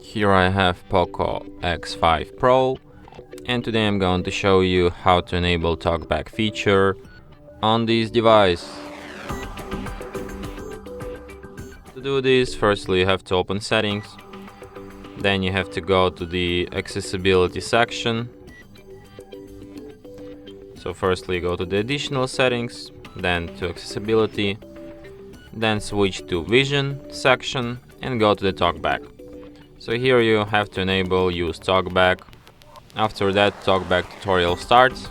Here I have POCO X5 Pro, and today I'm going to show you how to enable Talkback feature on this device. To do this, firstly you have to open settings, then you have to go to the accessibility section. So firstly go to the additional settings, then to accessibility, then switch to vision section and go to the Talkback. So here you have to enable use Talkback. After that, Talkback tutorial starts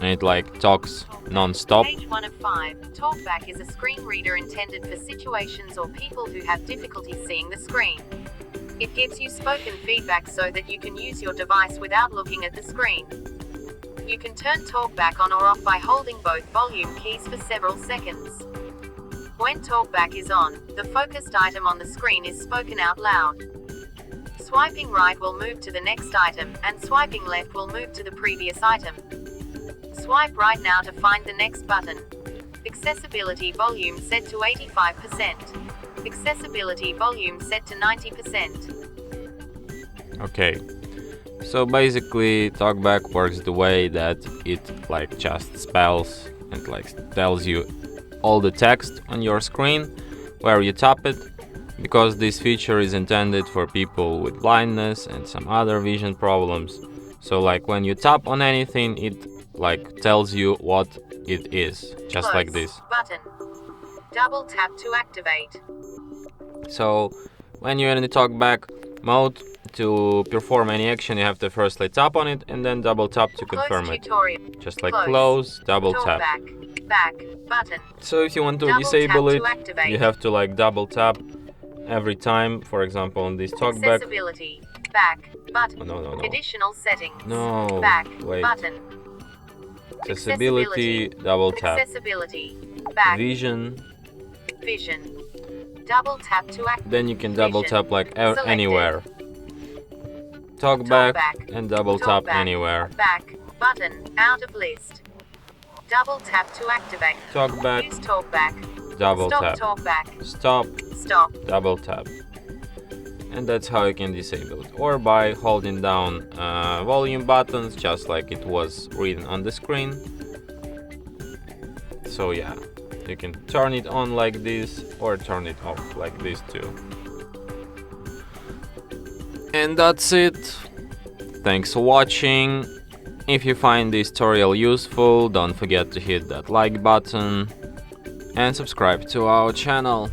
and it talks non-stop. Page 1 of 5. Talkback is a screen reader intended for situations or people who have difficulty seeing the screen. It gives you spoken feedback so that you can use your device without looking at the screen. You can turn Talkback on or off by holding both volume keys for several seconds. When Talkback is on, the focused item on the screen is spoken out loud. Swiping right will move to the next item, and swiping left will move to the previous item. Swipe right now to find the next button. Accessibility volume set to 85%. Accessibility volume set to 90%. Okay, so basically Talkback works the way that it just spells and tells you all the text on your screen where you tap it, because this feature is intended for people with blindness and some other vision problems. So when you tap on anything, it tells you what it is, just Close like this. button. Double tap to activate. So when you're in the Talkback mode, to perform any action you have to firstly tap on it and then double tap to confirm it. Just close, double tap. Back button. So if you want to Double disable tap it, to activate. you have to double tap every time. For example, on this Talkback. Accessibility. Back button. No. Additional settings. No. Back Wait. button. Accessibility, double tap. Accessibility. Back. Vision. Double tap to activate. Then you can double Vision. tap anywhere. Talkback and double tap Talkback. anywhere. Back button. Out of list. Double tap to activate. Talkback, Use Talkback. double Stop tap. Talkback. Stop, double tap. And that's how you can disable it. Or by holding down volume buttons, just like it was written on the screen. So yeah, you can turn it on like this or turn it off like this too. And that's it. Thanks for watching. If you find this tutorial useful, don't forget to hit that like button and subscribe to our channel.